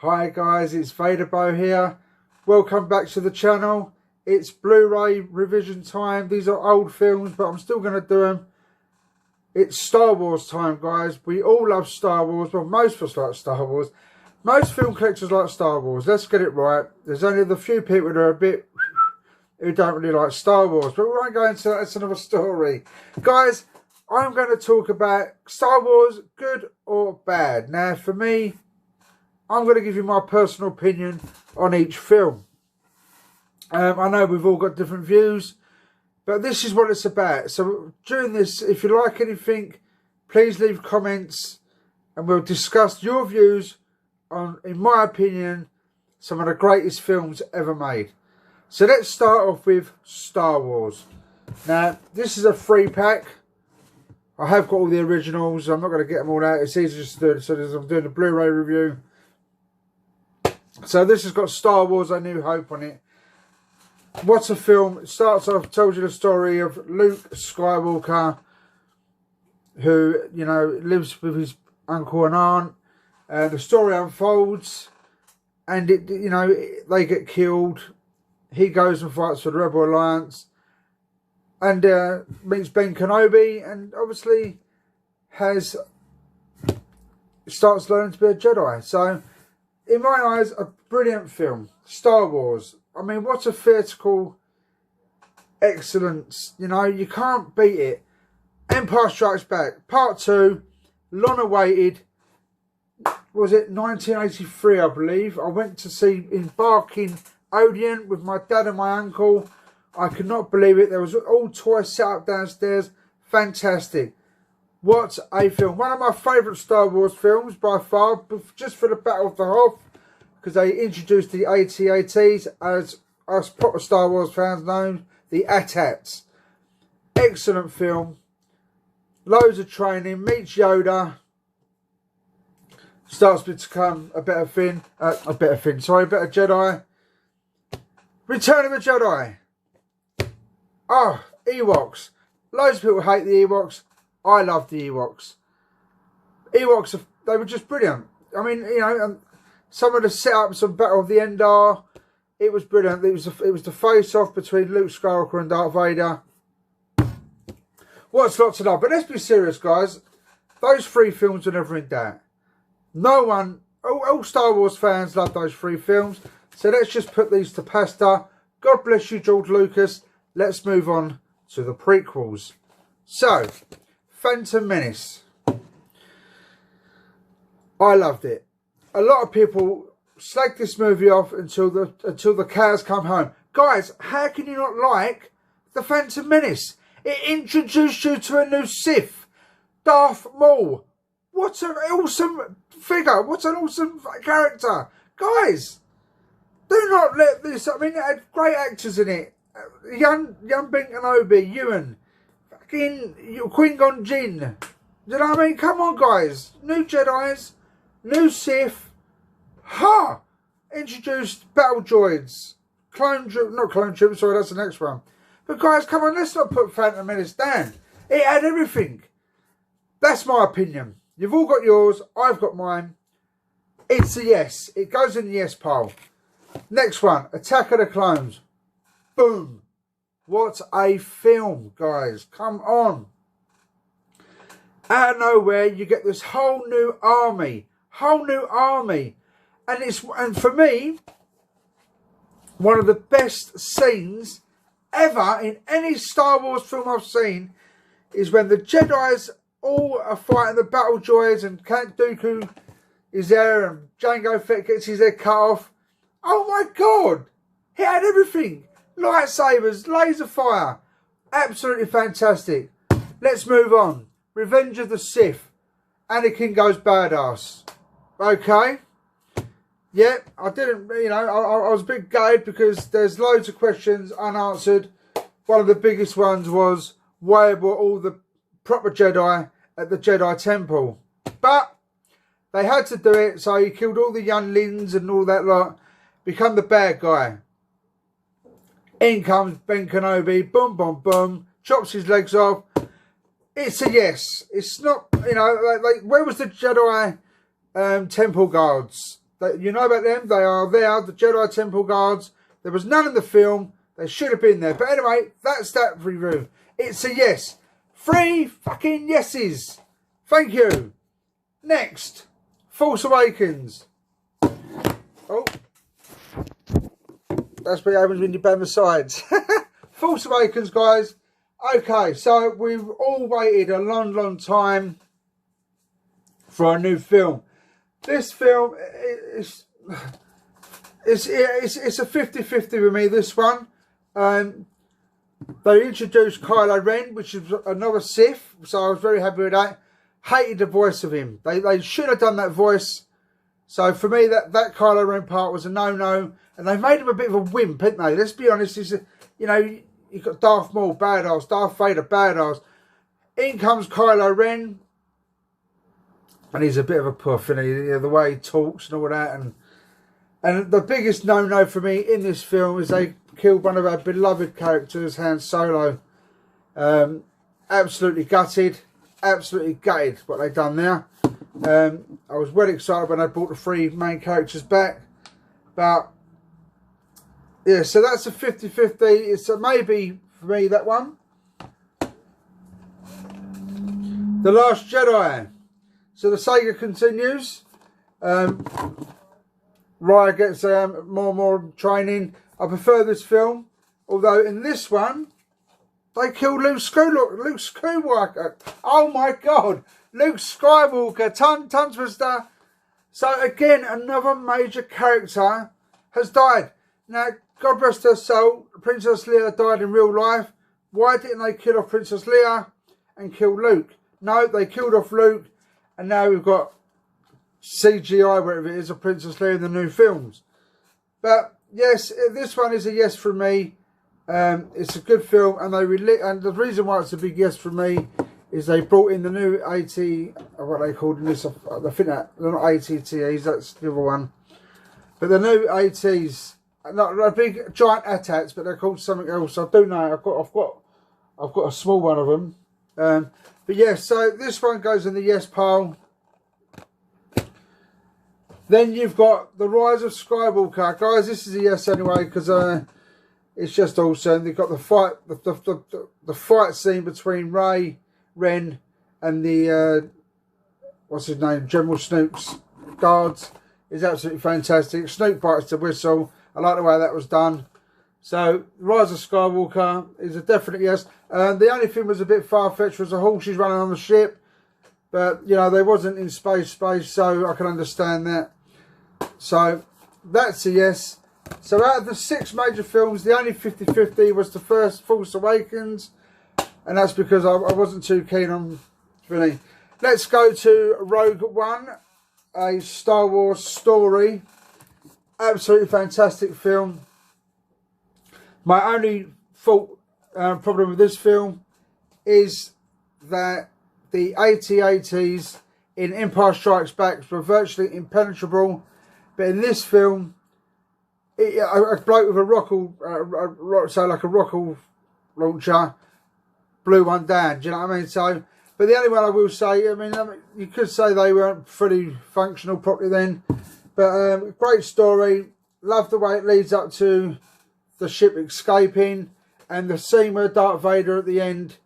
Hi guys, it's Vaderbo here. Welcome back to the channel. It's Blu-ray revision time. These are old films, but I'm still going to do them. It's Star Wars time, guys. We all love Star Wars. Well, most of us like Star Wars. Most film collectors like Star Wars. Let's get it right. There's only the few people that are a bit who don't really like Star Wars. But we won't go into that. That's another story. Guys, I'm going to talk about Star Wars, good or bad. Now, for me, I'm going to give you my personal opinion on each film. I know we've all got different views, but this is what it's about. So during this, if you like anything, please leave comments and we'll discuss your views on, in my opinion, some of the greatest films ever made. So let's start off with Star Wars. Now, this is a 3-pack. I have got all the originals. I'm not going to get them all out. It's easy just to do it. So I'm doing a Blu-ray review. So this has got Star Wars A New Hope on it. What a film. It starts off, tells you the story of Luke Skywalker, who, you know, lives with his uncle and aunt. The story unfolds and, they get killed. He goes and fights for the Rebel Alliance and meets Ben Kenobi and obviously starts learning to be a Jedi. So, in my eyes, a brilliant film. Star Wars. I mean, what a theatrical excellence. You know, you can't beat it. Empire Strikes Back. Part 2. Long awaited. Was it 1983, I believe? I went to see Embarking Odeon with my dad and my uncle. I could not believe it. There was all toys set up downstairs. Fantastic. What a film. One of my favourite Star Wars films by far, just for the Battle of the Hoth, because they introduced the AT-ATs, as us proper Star Wars fans know, the AT-ATs. Excellent film. Loads of training. Meets Yoda. Starts to become a better Jedi. Return of the Jedi. Oh, Ewoks. Loads of people hate the Ewoks. I love the Ewoks. Ewoks, they were just brilliant. I mean, you know, some of the setups of Battle of the Endar, it was brilliant. It was the face-off between Luke Skywalker and Darth Vader. What's not to love? But let's be serious, guys. Those 3 films were never in doubt. No one, all Star Wars fans love those 3 films. So let's just put these to pasta. God bless you, George Lucas. Let's move on to the prequels. So, Phantom Menace. I loved it. A lot of people slag this movie off until the cows come home. Guys, how can you not like the Phantom Menace? It introduced you to a new Sith, Darth Maul. What an awesome figure! What an awesome character, guys! Do not let this. I mean, it had great actors in it. Young Ben Kenobi, Ewan, fucking Qui-Gon Jinn. You know what I mean? Come on, guys. New Jedi's, new Sith. Ha! Introduced battle droids. Not clone troops, sorry, that's the next one. But guys, come on, let's not put Phantom Menace down. It had everything. That's my opinion. You've all got yours, I've got mine. It's a yes. It goes in the yes pile. Next one, Attack of the Clones. Boom. What a film, guys. Come on. Out of nowhere, you get this whole new army. And for me, one of the best scenes ever in any Star Wars film I've seen is when the Jedi's all are fighting the battle droids and Count Dooku is there and Jango Fett gets his head cut off. Oh my God. He had everything. Lightsabers, laser fire. Absolutely fantastic. Let's move on. Revenge of the Sith. Anakin goes badass. Okay. Yeah, I didn't, you know, I was a bit gutted because there's loads of questions unanswered. One of the biggest ones was, why were all the proper Jedi at the Jedi Temple? But they had to do it, so he killed all the younglings and all that lot. Become the bad guy. In comes Ben Kenobi, boom, boom, boom, chops his legs off. It's a yes. It's not, you know, like where was the Jedi temple guards? You know about them. They are there, the Jedi Temple Guards. There was none in the film. They should have been there. But anyway, that's that review. It's a yes. 3 fucking yeses. Thank you. Next, Force Awakens. Oh, that's what happens when you bang the sides. Force Awakens, guys. Okay, so we've all waited a long, long time for a new film. This film is it's a 50-50 with me, this one. They introduced Kylo Ren, which is another Sith, so I was very happy with that. Hated the voice of him. They should have done that voice. So for me, that Kylo Ren part was a no-no. And they made him a bit of a wimp, haven't they? Let's be honest, you know, you've got Darth Maul, badass, Darth Vader, badass. In comes Kylo Ren. And he's a bit of a puff, and the way he talks and all that. And the biggest no-no for me in this film is they killed one of our beloved characters, Han Solo. Absolutely gutted. Absolutely gutted what they've done there. I was well excited when they brought the 3 main characters back. But, yeah, so that's a 50-50. It's a maybe for me, that one. The Last Jedi. So the saga continues. Raya gets more and more training. I prefer this film. Although in this one, they killed Luke Skywalker. Oh my God. Luke Skywalker. Tongue twister. So again, another major character has died. Now, God rest her soul, Princess Leia died in real life. Why didn't they kill off Princess Leia and kill Luke? No, they killed off Luke. And now we've got CGI, whatever it is, of Princess Leia in the new films. But yes, this one is a yes from me. It's a good film, and the reason why it's a big yes from me is they brought in the new AT, what they called in this. I think that they're not ATTEs, that's the other one. But the new ATs, not a big giant ATATs, but they're called something else. I do know. I've got a small one of them. But yes, so this one goes in the yes pile. Then you've got The Rise of Skywalker. Guys, this is a yes anyway, because it's just awesome. They've got the fight, the fight scene between Ren and the, what's his name, General Snoop's guards is absolutely fantastic. Snoop bites the whistle. I like the way that was done. So, Rise of Skywalker is a definite yes. The only thing was a bit far-fetched was the horses running on the ship. But, you know, they wasn't in space, so I can understand that. So, that's a yes. So, out of the 6 major films, the only 50-50 was the first Force Awakens. And that's because I wasn't too keen on Vinny. Let's go to Rogue One, a Star Wars story. Absolutely fantastic film. My only fault, problem with this film is that the AT-ATs in Empire Strikes Back were virtually impenetrable. But in this film, a bloke with a rocket launcher blew one down. Do you know what I mean? So, but the only one I will say, I mean, you could say they weren't fully functional properly then. But great story. Love the way it leads up to the ship escaping, and the scene where Darth Vader at the end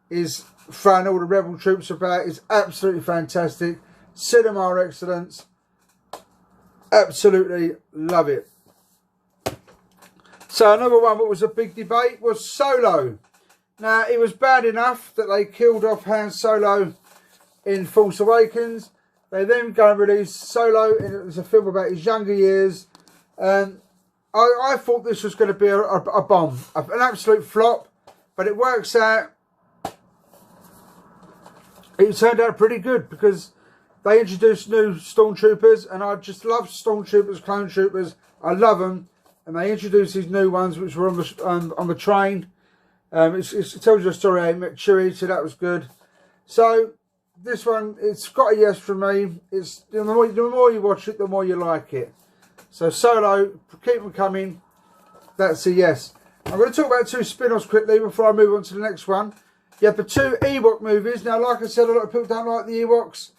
is throwing all the rebel troops about is absolutely fantastic. Cinema excellence. Absolutely love it. So another one that was a big debate was Solo. Now, it was bad enough that they killed off Han Solo in Force Awakens. They then go and release Solo, and it was a film about his younger years. I thought this was going to be a bomb, an absolute flop, but it works out. It turned out pretty good because they introduced new stormtroopers, and I just love stormtroopers, clone troopers. I love them, and they introduced these new ones which were on the train. It tells you a story. I met Chewie, so that was good. So this one, it's got a yes from me. It's the more you watch it, the more you like it. So Solo, keep them coming. That's a yes. I'm going to talk about 2 spin-offs quickly before I move on to the next one. You have the 2 Ewok movies. Now, like I said, a lot of people don't like the Ewoks.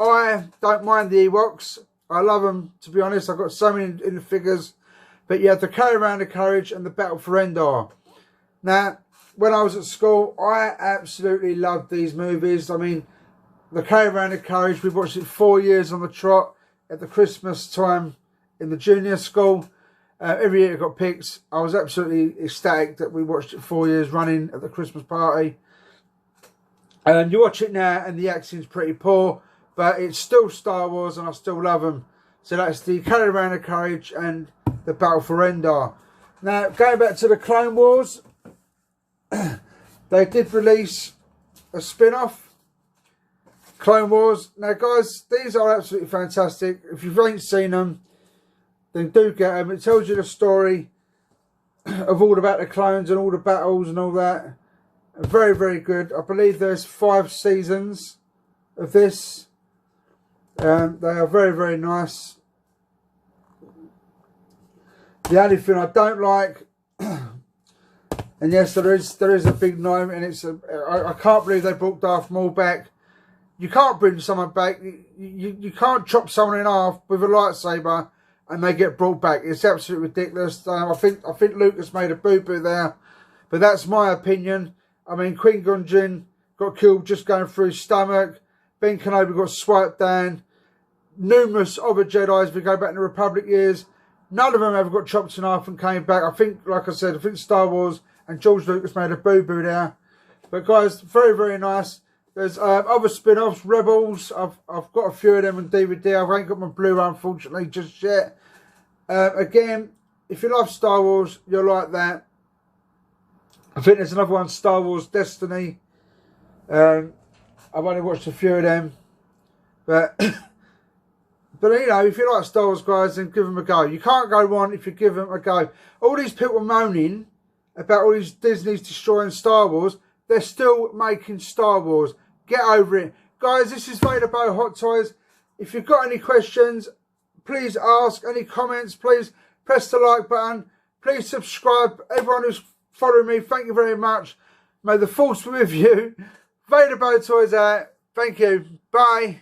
I don't mind the Ewoks. I love them, to be honest. I've got so many in the figures. But yeah, the Carry Around the Courage and the Battle for Endor. Now, when I was at school, I absolutely loved these movies. I mean, the Carry Around the Courage, we watched it 4 years on the trot at the Christmas time in the junior school. Every year it got picked. I was absolutely ecstatic that we watched it 4 years running at the Christmas party. And you watch it now and the acting's pretty poor, but it's still Star Wars and I still love them. So that's the Carry Around the Courage and the Battle for Endor. Now, going back to the Clone Wars, they did release a spin-off, Clone Wars. Now, guys, these are absolutely fantastic. If you ain't seen them, then do get them. It tells you the story of all about the clones and all the battles and all that. Very, very good. I believe there's 5 seasons of this. They are very, very nice. The only thing I don't like, and yes, there is a big no, and it's I can't believe they brought Darth Maul back. You can't bring someone back. You can't chop someone in half with a lightsaber and they get brought back. It's absolutely ridiculous. I think Lucas made a boo-boo there, but that's my opinion. I mean, Qui-Gon Jinn got killed just going through his stomach. Ben Kenobi got swiped down. Numerous other Jedis, if we go back in the Republic years, none of them ever got chopped in half and came back. I think, like I said, I think Star Wars and George Lucas made a boo-boo there. But guys, very, very nice. There's other spin-offs, Rebels. I've got a few of them on DVD. I ain't got my Blu-ray, unfortunately, just yet. Again, if you love Star Wars, you'll like that. I think there's another one, Star Wars Destiny. I've only watched a few of them. But, you know, if you like Star Wars, guys, then give them a go. You can't go wrong if you give them a go. All these people moaning about all these Disney's destroying Star Wars, they're still making Star Wars. Get over it. Guys, this is Vader Bo Hot Toys. If you've got any questions, please ask. Any comments, please press the like button. Please subscribe. Everyone who's following me, thank you very much. May the force be with you. Vader Bo Toys out. Thank you. Bye.